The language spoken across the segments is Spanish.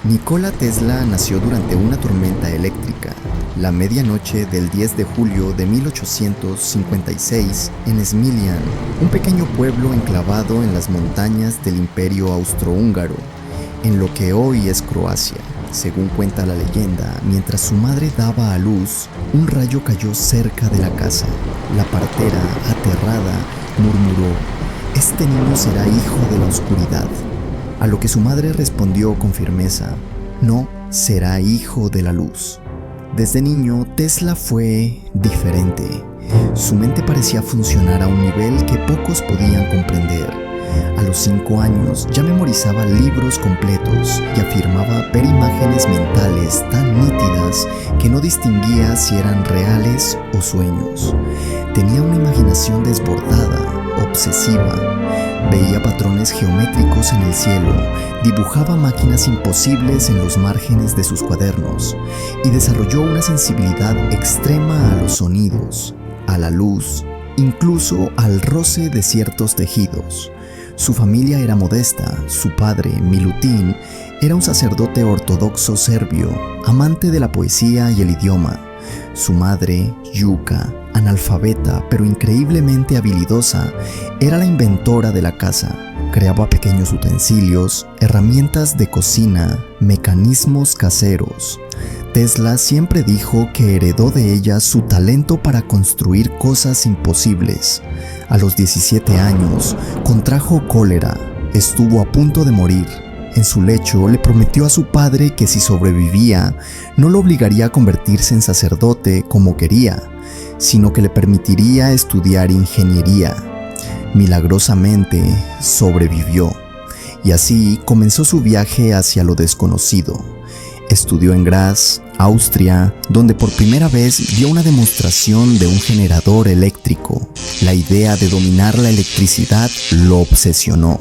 Nikola Tesla nació durante una tormenta eléctrica, la medianoche del 10 de julio de 1856 en Smiljan, un pequeño pueblo enclavado en las montañas del Imperio Austrohúngaro, en lo que hoy es Croacia. Según cuenta la leyenda, mientras su madre daba a luz, un rayo cayó cerca de la casa. La partera, aterrada, murmuró: «Este niño será hijo de la oscuridad». A lo que su madre respondió con firmeza: «No, será hijo de la luz». Desde niño, Tesla fue diferente. Su mente parecía funcionar a un nivel que pocos podían comprender. A los 5 años ya memorizaba libros completos y afirmaba ver imágenes mentales tan nítidas que no distinguía si eran reales o sueños. Tenía una imaginación desbordada, obsesiva. Veía patrones geométricos en el cielo, dibujaba máquinas imposibles en los márgenes de sus cuadernos y desarrolló una sensibilidad extrema a los sonidos, a la luz, incluso al roce de ciertos tejidos. Su familia era modesta. Su padre, Milutin, era un sacerdote ortodoxo serbio, amante de la poesía y el idioma. Su madre, Yuka, analfabeta pero increíblemente habilidosa, era la inventora de la casa. Creaba pequeños utensilios, herramientas de cocina, mecanismos caseros. Tesla siempre dijo que heredó de ella su talento para construir cosas imposibles. A los 17 años, contrajo cólera. Estuvo a punto de morir. En su lecho le prometió a su padre que si sobrevivía, no lo obligaría a convertirse en sacerdote como quería, sino que le permitiría estudiar ingeniería. Milagrosamente, sobrevivió, y así comenzó su viaje hacia lo desconocido. Estudió en Graz, Austria, donde por primera vez vio una demostración de un generador eléctrico. La idea de dominar la electricidad lo obsesionó.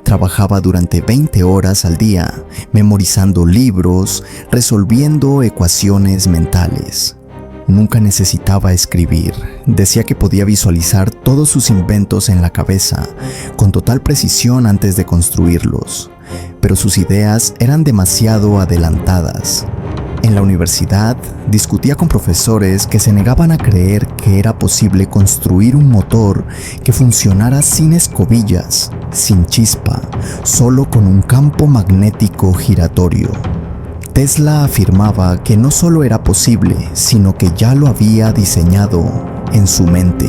Trabajaba durante 20 horas al día, memorizando libros, resolviendo ecuaciones mentales. Nunca necesitaba escribir. Decía que podía visualizar todos sus inventos en la cabeza, con total precisión antes de construirlos. Pero sus ideas eran demasiado adelantadas. En la universidad, discutía con profesores que se negaban a creer que era posible construir un motor que funcionara sin escobillas, sin chispa, solo con un campo magnético giratorio. Tesla afirmaba que no solo era posible, sino que ya lo había diseñado en su mente.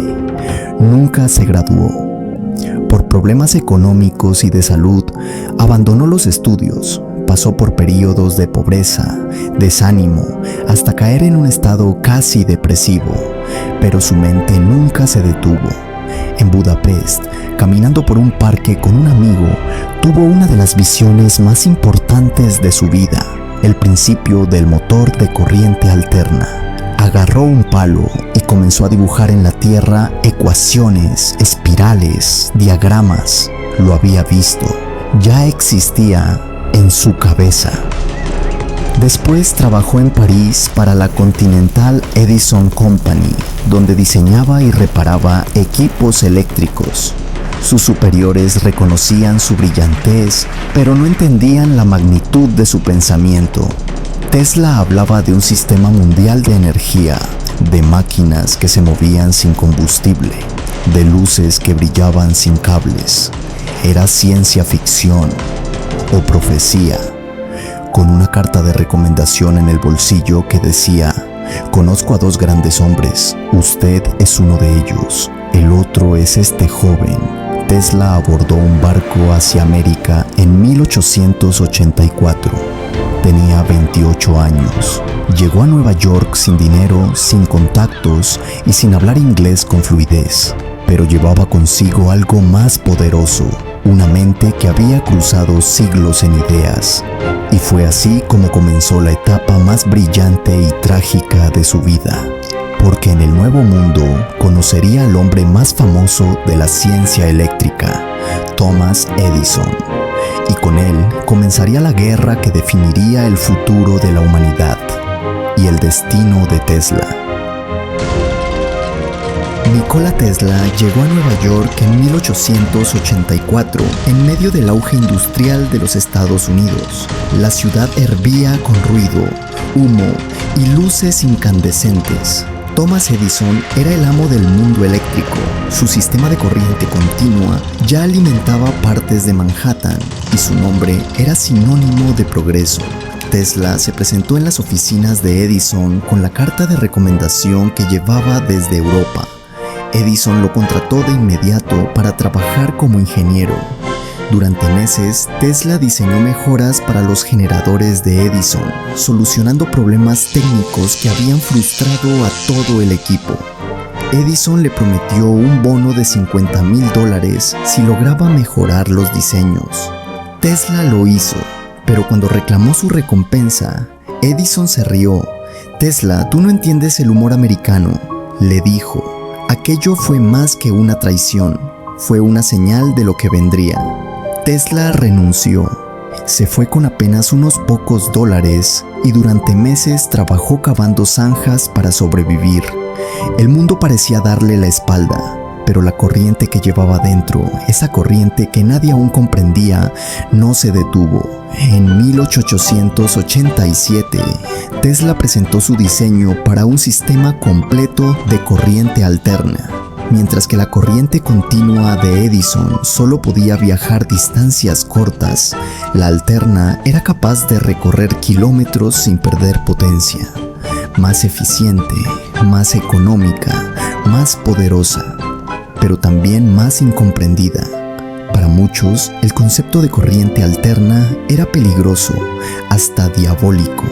Nunca se graduó. Por problemas económicos y de salud, abandonó los estudios. Pasó por periodos de pobreza, desánimo, hasta caer en un estado casi depresivo, pero su mente nunca se detuvo. En Budapest, caminando por un parque con un amigo, tuvo una de las visiones más importantes de su vida: el principio del motor de corriente alterna. Agarró un palo y comenzó a dibujar en la tierra ecuaciones, espirales, diagramas. Lo había visto. Ya existía en su cabeza. Después trabajó en París para la Continental Edison Company, donde diseñaba y reparaba equipos eléctricos. Sus superiores reconocían su brillantez, pero no entendían la magnitud de su pensamiento. Tesla hablaba de un sistema mundial de energía, de máquinas que se movían sin combustible, de luces que brillaban sin cables. Era ciencia ficción o profecía. Con una carta de recomendación en el bolsillo que decía: «Conozco a 2 grandes hombres, usted es uno de ellos, el otro es este joven». Tesla abordó un barco hacia América en 1884. Tenía 28 años. Llegó a Nueva York sin dinero, sin contactos y sin hablar inglés con fluidez. Pero llevaba consigo algo más poderoso, una mente que había cruzado siglos en ideas. Y fue así como comenzó la etapa más brillante y trágica de su vida. Porque en el Nuevo Mundo conocería al hombre más famoso de la ciencia eléctrica, Thomas Edison. Y con él comenzaría la guerra que definiría el futuro de la humanidad y el destino de Tesla. Nikola Tesla llegó a Nueva York en 1884, en medio del auge industrial de los Estados Unidos. La ciudad hervía con ruido, humo y luces incandescentes. Thomas Edison era el amo del mundo eléctrico. Su sistema de corriente continua ya alimentaba partes de Manhattan y su nombre era sinónimo de progreso. Tesla se presentó en las oficinas de Edison con la carta de recomendación que llevaba desde Europa. Edison lo contrató de inmediato para trabajar como ingeniero. Durante meses, Tesla diseñó mejoras para los generadores de Edison, solucionando problemas técnicos que habían frustrado a todo el equipo. Edison le prometió un bono de $50,000 si lograba mejorar los diseños. Tesla lo hizo, pero cuando reclamó su recompensa, Edison se rió. «Tesla, tú no entiendes el humor americano», le dijo. Aquello fue más que una traición, fue una señal de lo que vendría. Tesla renunció. Se fue con apenas unos pocos dólares y durante meses trabajó cavando zanjas para sobrevivir. El mundo parecía darle la espalda, pero la corriente que llevaba dentro, esa corriente que nadie aún comprendía, no se detuvo. En 1887, Tesla presentó su diseño para un sistema completo de corriente alterna. Mientras que la corriente continua de Edison solo podía viajar distancias cortas, la alterna era capaz de recorrer kilómetros sin perder potencia. Más eficiente, más económica, más poderosa, pero también más incomprendida. Para muchos, el concepto de corriente alterna era peligroso, hasta diabólico.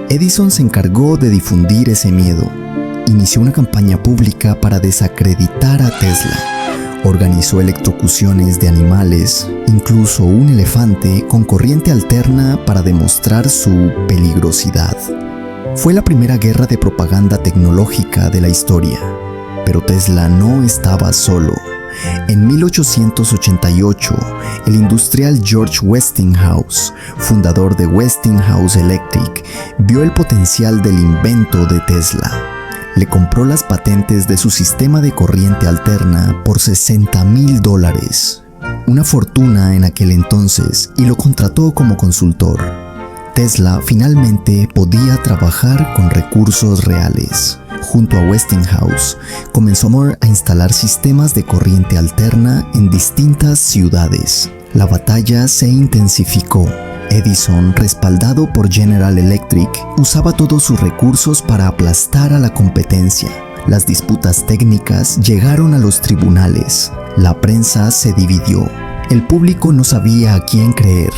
Edison se encargó de difundir ese miedo. Inició una campaña pública para desacreditar a Tesla. Organizó electrocuciones de animales, incluso un elefante con corriente alterna para demostrar su peligrosidad. Fue la primera guerra de propaganda tecnológica de la historia, pero Tesla no estaba solo. En 1888, el industrial George Westinghouse, fundador de Westinghouse Electric, vio el potencial del invento de Tesla. Le compró las patentes de su sistema de corriente alterna por $60,000, una fortuna en aquel entonces, y lo contrató como consultor. Tesla finalmente podía trabajar con recursos reales. Junto a Westinghouse, comenzó a instalar sistemas de corriente alterna en distintas ciudades. La batalla se intensificó. Edison, respaldado por General Electric, usaba todos sus recursos para aplastar a la competencia. Las disputas técnicas llegaron a los tribunales. La prensa se dividió. El público no sabía a quién creer.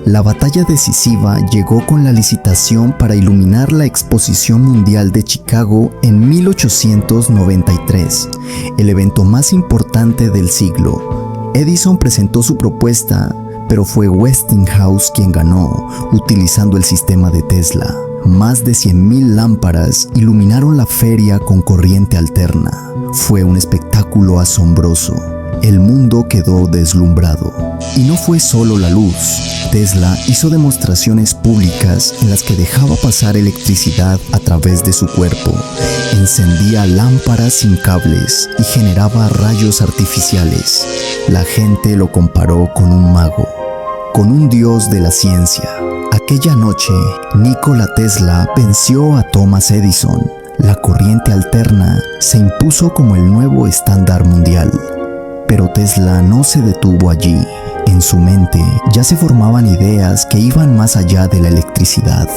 La batalla decisiva llegó con la licitación para iluminar la Exposición Mundial de Chicago en 1893, el evento más importante del siglo. Edison presentó su propuesta, pero fue Westinghouse quien ganó, utilizando el sistema de Tesla. Más de 100,000 lámparas iluminaron la feria con corriente alterna. Fue un espectáculo asombroso. El mundo quedó deslumbrado. Y no fue solo la luz. Tesla hizo demostraciones públicas en las que dejaba pasar electricidad a través de su cuerpo, encendía lámparas sin cables y generaba rayos artificiales. La gente lo comparó con un mago, con un dios de la ciencia. Aquella noche, Nikola Tesla venció a Thomas Edison. La corriente alterna se impuso como el nuevo estándar mundial. Pero Tesla no se detuvo allí. En su mente ya se formaban ideas que iban más allá de la electricidad.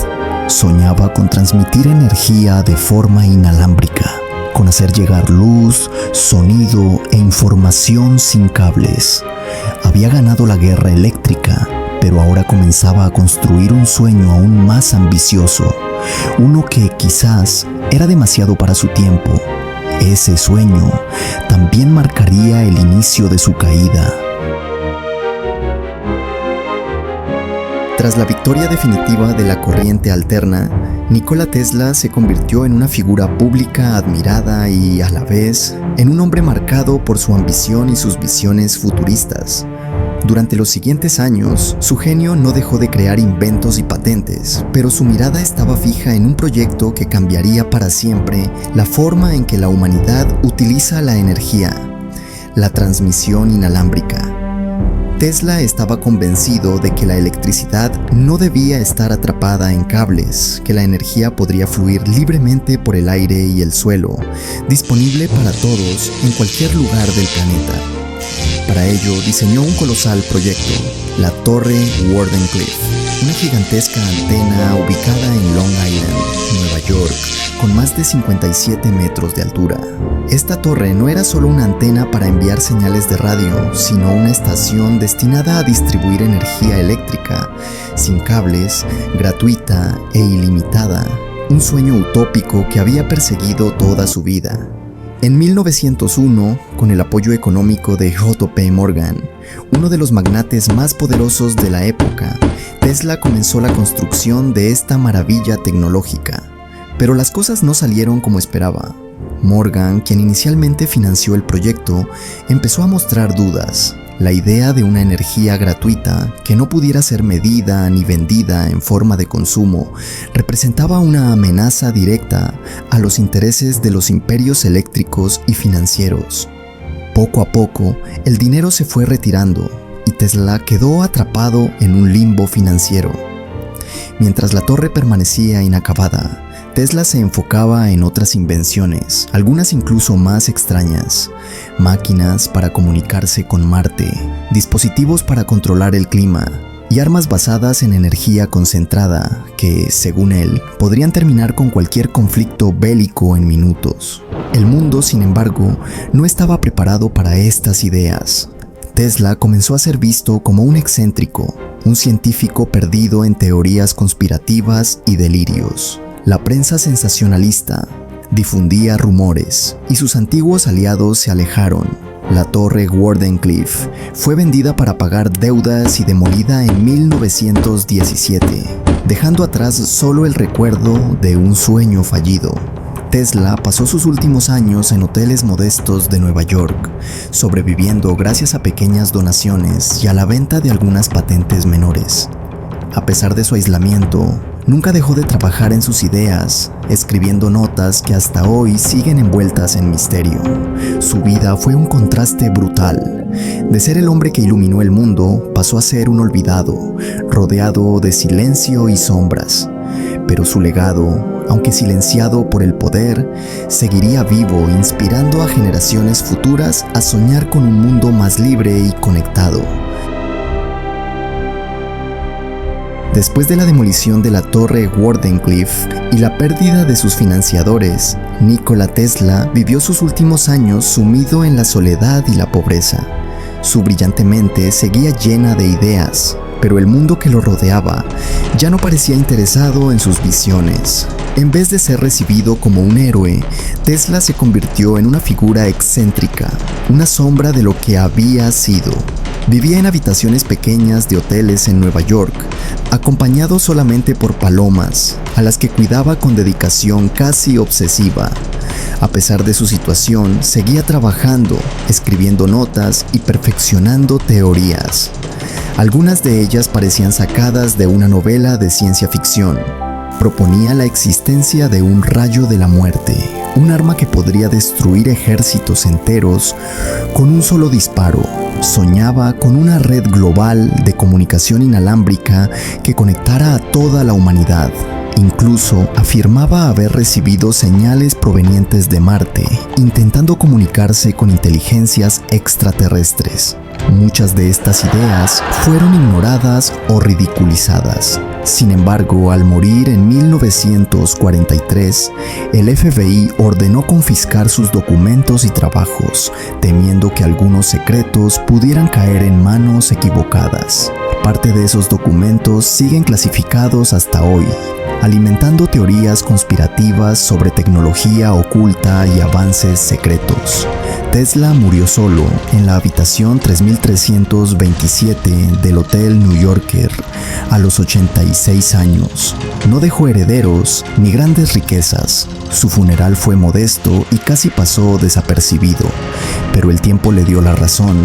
Soñaba con transmitir energía de forma inalámbrica, con hacer llegar luz, sonido e información sin cables. Había ganado la guerra eléctrica, pero ahora comenzaba a construir un sueño aún más ambicioso, uno que quizás era demasiado para su tiempo. Ese sueño también marcaría el inicio de su caída. Tras la victoria definitiva de la corriente alterna, Nikola Tesla se convirtió en una figura pública admirada y, a la vez, en un hombre marcado por su ambición y sus visiones futuristas. Durante los siguientes años, su genio no dejó de crear inventos y patentes, pero su mirada estaba fija en un proyecto que cambiaría para siempre la forma en que la humanidad utiliza la energía: la transmisión inalámbrica. Tesla estaba convencido de que la electricidad no debía estar atrapada en cables, que la energía podría fluir libremente por el aire y el suelo, disponible para todos en cualquier lugar del planeta. Para ello, diseñó un colosal proyecto, la Torre Wardenclyffe, una gigantesca antena ubicada en Long Island, Nueva York, con más de 57 metros de altura. Esta torre no era solo una antena para enviar señales de radio, sino una estación destinada a distribuir energía eléctrica, sin cables, gratuita e ilimitada, un sueño utópico que había perseguido toda su vida. En 1901, con el apoyo económico de J.P. Morgan, uno de los magnates más poderosos de la época, Tesla comenzó la construcción de esta maravilla tecnológica. Pero las cosas no salieron como esperaba. Morgan, quien inicialmente financió el proyecto, empezó a mostrar dudas. La idea de una energía gratuita que no pudiera ser medida ni vendida en forma de consumo representaba una amenaza directa a los intereses de los imperios eléctricos y financieros. Poco a poco, el dinero se fue retirando y Tesla quedó atrapado en un limbo financiero. Mientras la torre permanecía inacabada, Tesla se enfocaba en otras invenciones, algunas incluso más extrañas: máquinas para comunicarse con Marte, dispositivos para controlar el clima y armas basadas en energía concentrada que, según él, podrían terminar con cualquier conflicto bélico en minutos. El mundo, sin embargo, no estaba preparado para estas ideas. Tesla comenzó a ser visto como un excéntrico, un científico perdido en teorías conspirativas y delirios. La prensa sensacionalista difundía rumores y sus antiguos aliados se alejaron. La Torre Wardenclyffe fue vendida para pagar deudas y demolida en 1917, dejando atrás solo el recuerdo de un sueño fallido. Tesla pasó sus últimos años en hoteles modestos de Nueva York, sobreviviendo gracias a pequeñas donaciones y a la venta de algunas patentes menores. A pesar de su aislamiento, nunca dejó de trabajar en sus ideas, escribiendo notas que hasta hoy siguen envueltas en misterio. Su vida fue un contraste brutal. De ser el hombre que iluminó el mundo, pasó a ser un olvidado, rodeado de silencio y sombras. Pero su legado, aunque silenciado por el poder, seguiría vivo, inspirando a generaciones futuras a soñar con un mundo más libre y conectado. Después de la demolición de la Torre Wardenclyffe y la pérdida de sus financiadores, Nikola Tesla vivió sus últimos años sumido en la soledad y la pobreza. Su brillante mente seguía llena de ideas, pero el mundo que lo rodeaba ya no parecía interesado en sus visiones. En vez de ser recibido como un héroe, Tesla se convirtió en una figura excéntrica, una sombra de lo que había sido. Vivía en habitaciones pequeñas de hoteles en Nueva York, acompañado solamente por palomas, a las que cuidaba con dedicación casi obsesiva. A pesar de su situación, seguía trabajando, escribiendo notas y perfeccionando teorías. Algunas de ellas parecían sacadas de una novela de ciencia ficción. Proponía la existencia de un rayo de la muerte, un arma que podría destruir ejércitos enteros con un solo disparo. Soñaba con una red global de comunicación inalámbrica que conectara a toda la humanidad. Incluso afirmaba haber recibido señales provenientes de Marte, intentando comunicarse con inteligencias extraterrestres. Muchas de estas ideas fueron ignoradas o ridiculizadas. Sin embargo, al morir en 1943, el FBI ordenó confiscar sus documentos y trabajos, temiendo que algunos secretos pudieran caer en manos equivocadas. Parte de esos documentos siguen clasificados hasta hoy, alimentando teorías conspirativas sobre tecnología oculta y avances secretos. Tesla murió solo en la habitación 3327 del Hotel New Yorker a los 86 años. No dejó herederos ni grandes riquezas. Su funeral fue modesto y casi pasó desapercibido, pero el tiempo le dio la razón.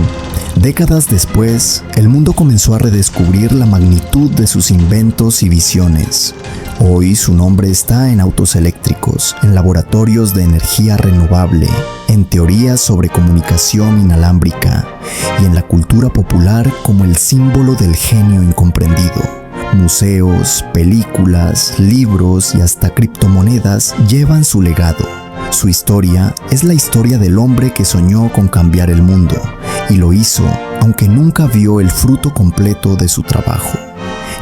Décadas después, el mundo comenzó a redescubrir la magnitud de sus inventos y visiones. Hoy su nombre está en autos eléctricos, en laboratorios de energía renovable, en teorías sobre comunicación inalámbrica y en la cultura popular como el símbolo del genio incomprendido. Museos, películas, libros y hasta criptomonedas llevan su legado. Su historia es la historia del hombre que soñó con cambiar el mundo y lo hizo aunque nunca vio el fruto completo de su trabajo.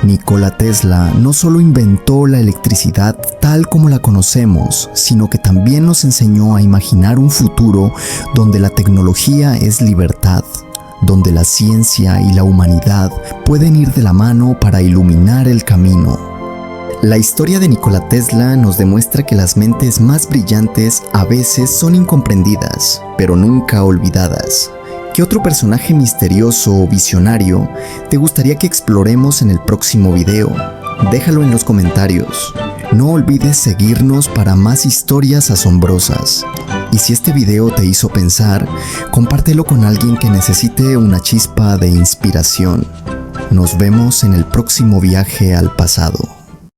Nikola Tesla no solo inventó la electricidad tal como la conocemos, sino que también nos enseñó a imaginar un futuro donde la tecnología es libertad, donde la ciencia y la humanidad pueden ir de la mano para iluminar el camino. La historia de Nikola Tesla nos demuestra que las mentes más brillantes a veces son incomprendidas, pero nunca olvidadas. ¿Qué otro personaje misterioso o visionario te gustaría que exploremos en el próximo video? Déjalo en los comentarios. No olvides seguirnos para más historias asombrosas. Y si este video te hizo pensar, compártelo con alguien que necesite una chispa de inspiración. Nos vemos en el próximo viaje al pasado.